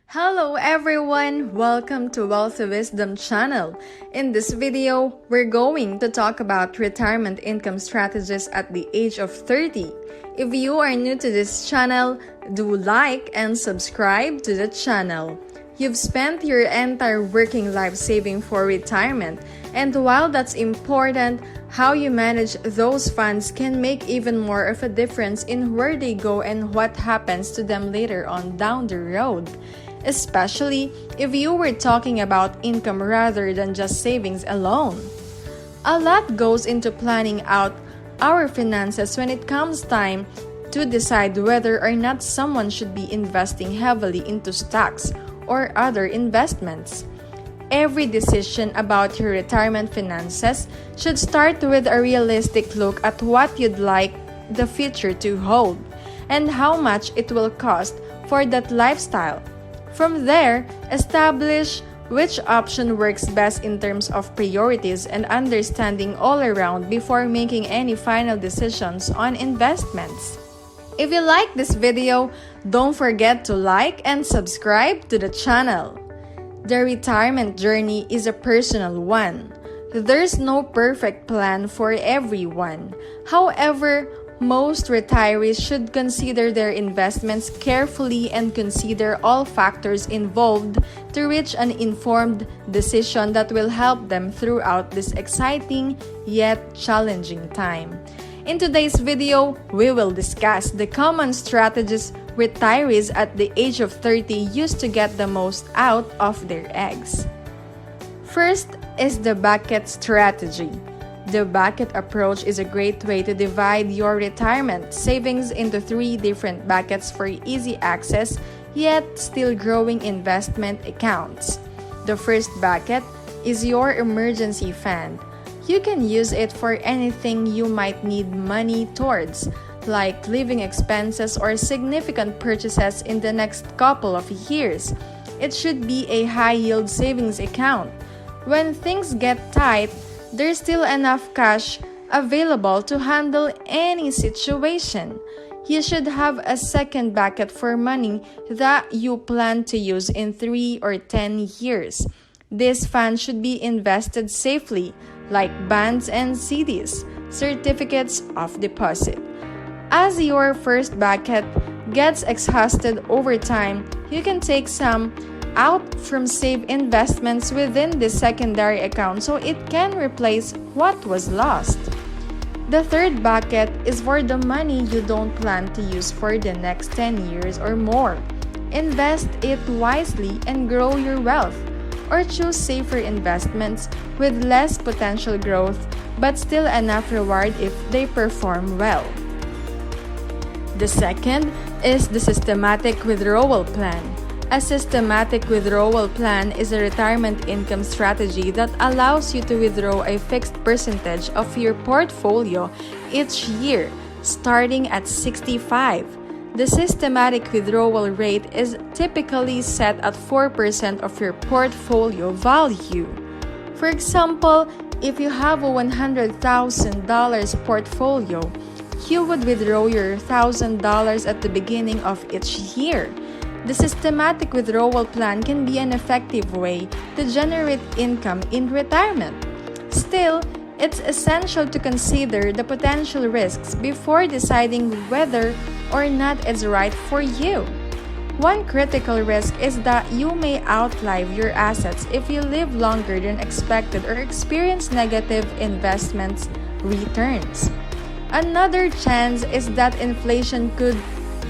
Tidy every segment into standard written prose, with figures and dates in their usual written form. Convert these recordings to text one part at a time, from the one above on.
Hello everyone! Welcome to Wealthy Wisdom channel. In this video, we're going to talk about retirement income strategies at the age of 30. If you are new to this channel, do like and subscribe to the channel. You've spent your entire working life saving for retirement, and while that's important, how you manage those funds can make even more of a difference in where they go and what happens to them later on down the road. Especially if you were talking about income rather than just savings alone. A lot goes into planning out our finances when it comes time to decide whether or not someone should be investing heavily into stocks or other investments. Every decision about your retirement finances should start with a realistic look at what you'd like the future to hold and how much it will cost for that lifestyle. From there, establish which option works best in terms of priorities and understanding all around before making any final decisions on investments. If you like this video, don't forget to like and subscribe to the channel. The retirement journey is a personal one. There's no perfect plan for everyone. However, most retirees should consider their investments carefully and consider all factors involved to reach an informed decision that will help them throughout this exciting yet challenging time. In today's video, we will discuss the common strategies retirees at the age of 30 use to get the most out of their eggs. First is the bucket strategy. The bucket approach is a great way to divide your retirement savings into three different buckets for easy access yet still growing investment accounts. The first bucket is your emergency fund. You can use it for anything you might need money towards, like living expenses or significant purchases in the next couple of years. It should be a high-yield savings account. When things get tight, there's still enough cash available to handle any situation. You should have a second bucket for money that you plan to use in 3 or 10 years. This fund should be invested safely, like bonds and CDs, certificates of deposit. As your first bucket gets exhausted over time, you can take some out from safe investments within the secondary account so it can replace what was lost. The third bucket is for the money you don't plan to use for the next 10 years or more. Invest it wisely and grow your wealth, or choose safer investments with less potential growth but still enough reward if they perform well. The second is the systematic withdrawal plan. A systematic withdrawal plan is a retirement income strategy that allows you to withdraw a fixed percentage of your portfolio each year, starting at 65. The systematic withdrawal rate is typically set at 4% of your portfolio value. For example, if you have a $100,000 portfolio, you would withdraw your $1,000 at the beginning of each year. The systematic withdrawal plan can be an effective way to generate income in retirement. Still, it's essential to consider the potential risks before deciding whether or not it's right for you. One critical risk is that you may outlive your assets if you live longer than expected or experience negative investment returns. Another chance is that inflation could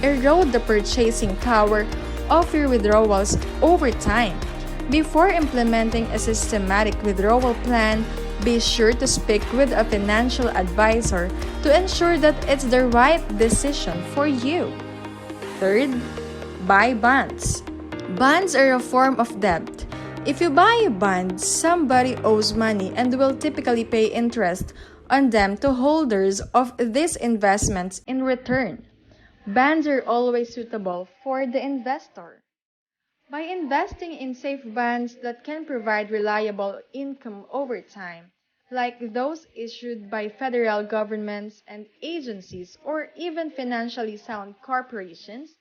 erode the purchasing power of your withdrawals over time. Before implementing a systematic withdrawal plan, be sure to speak with a financial advisor to ensure that it's the right decision for you. Third, buy bonds. Bonds are a form of debt. If you buy a bond, somebody owes money and will typically pay interest on them to holders of these investments in return. Bonds are always suitable for the investor. By investing in safe bonds that can provide reliable income over time, like those issued by federal governments and agencies or even financially sound corporations,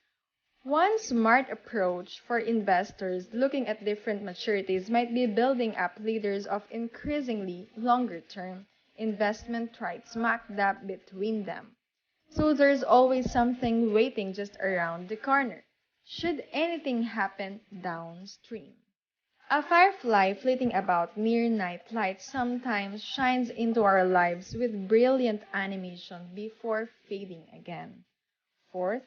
One smart approach for investors looking at different maturities might be building up leaders of increasingly longer-term investment right smack dab between them. So there's always something waiting just around the corner, should anything happen downstream. A firefly flitting about near night light sometimes shines into our lives with brilliant animation before fading again. Fourth,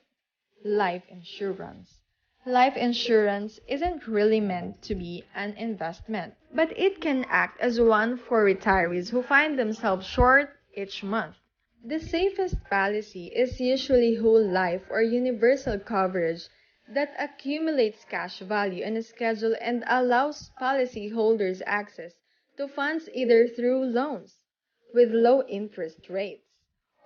life insurance. Life insurance isn't really meant to be an investment, but it can act as one for retirees who find themselves short each month. The safest policy is usually whole life or universal coverage that accumulates cash value on a schedule and allows policyholders access to funds either through loans with low interest rates,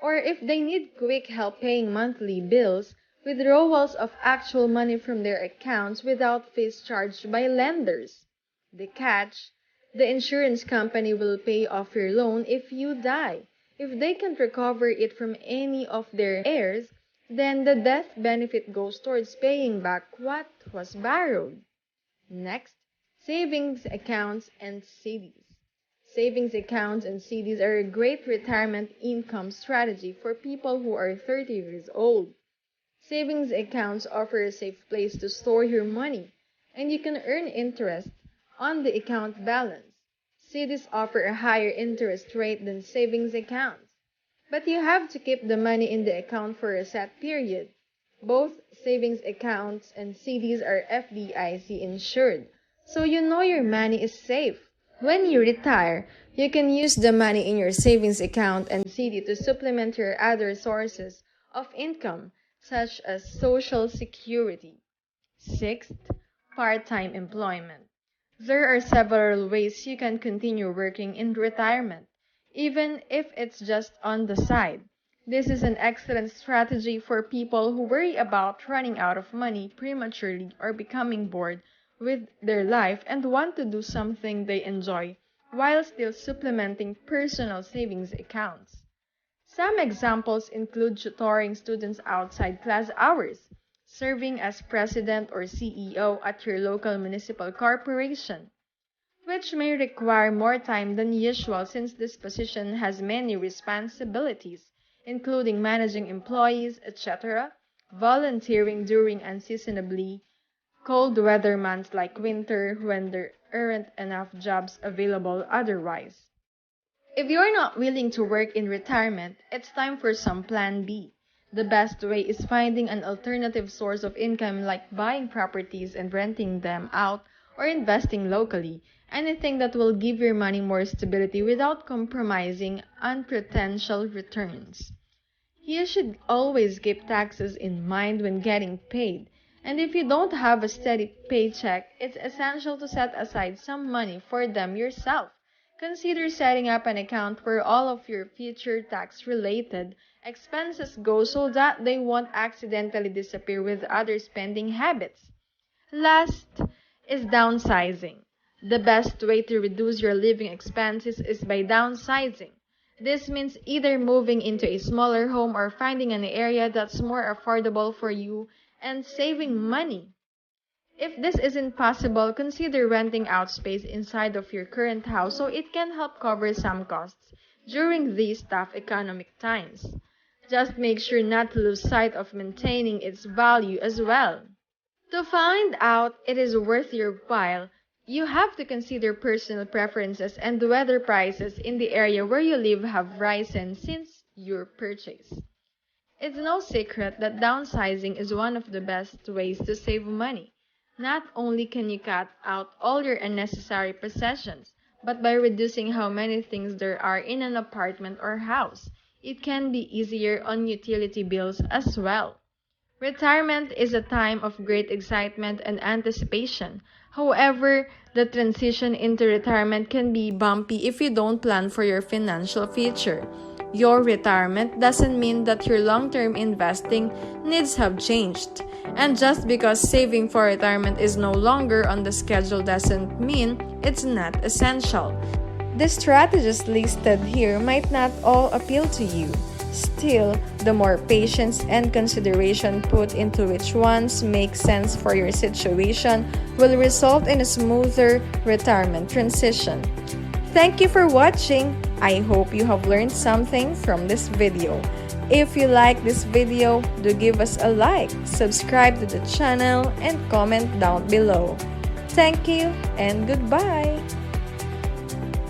or if they need quick help paying monthly bills, withdrawals of actual money from their accounts without fees charged by lenders. The catch: the insurance company will pay off your loan if you die. If they can't recover it from any of their heirs, then the death benefit goes towards paying back what was borrowed. Next, savings accounts and CDs. Savings accounts and CDs are a great retirement income strategy for people who are 30 years old. Savings accounts offer a safe place to store your money, and you can earn interest on the account balance. CDs offer a higher interest rate than savings accounts, but you have to keep the money in the account for a set period. Both savings accounts and CDs are FDIC insured, so you know your money is safe. When you retire, you can use the money in your savings account and CD to supplement your other sources of income, such as Social Security. Sixth, part-time employment. There are several ways you can continue working in retirement, even if it's just on the side. This is an excellent strategy for people who worry about running out of money prematurely or becoming bored with their life and want to do something they enjoy while still supplementing personal savings accounts. Some examples include tutoring students outside class hours, serving as president or CEO at your local municipal corporation, which may require more time than usual since this position has many responsibilities, including managing employees, etc., volunteering during unseasonably cold weather months like winter when there aren't enough jobs available otherwise. If you're not willing to work in retirement, it's time for some plan B. The best way is finding an alternative source of income like buying properties and renting them out or investing locally, anything that will give your money more stability without compromising on potential returns. You should always keep taxes in mind when getting paid, and if you don't have a steady paycheck, it's essential to set aside some money for them yourself. Consider setting up an account where all of your future tax-related expenses go so that they won't accidentally disappear with other spending habits. Last is downsizing. The best way to reduce your living expenses is by downsizing. This means either moving into a smaller home or finding an area that's more affordable for you and saving money. If this isn't possible, consider renting out space inside of your current house so it can help cover some costs during these tough economic times. Just make sure not to lose sight of maintaining its value as well. To find out it is worth your while, you have to consider personal preferences and whether prices in the area where you live have risen since your purchase. It's no secret that downsizing is one of the best ways to save money. Not only can you cut out all your unnecessary possessions, but by reducing how many things there are in an apartment or house, it can be easier on utility bills as well. Retirement is a time of great excitement and anticipation. However, the transition into retirement can be bumpy if you don't plan for your financial future. Your retirement doesn't mean that your long-term investing needs have changed. And just because saving for retirement is no longer on the schedule doesn't mean it's not essential. The strategies listed here might not all appeal to you. Still, the more patience and consideration put into which ones make sense for your situation will result in a smoother retirement transition. Thank you for watching. I hope you have learned something from this video. If you like this video, do give us a like, subscribe to the channel, and comment down below. Thank you and goodbye!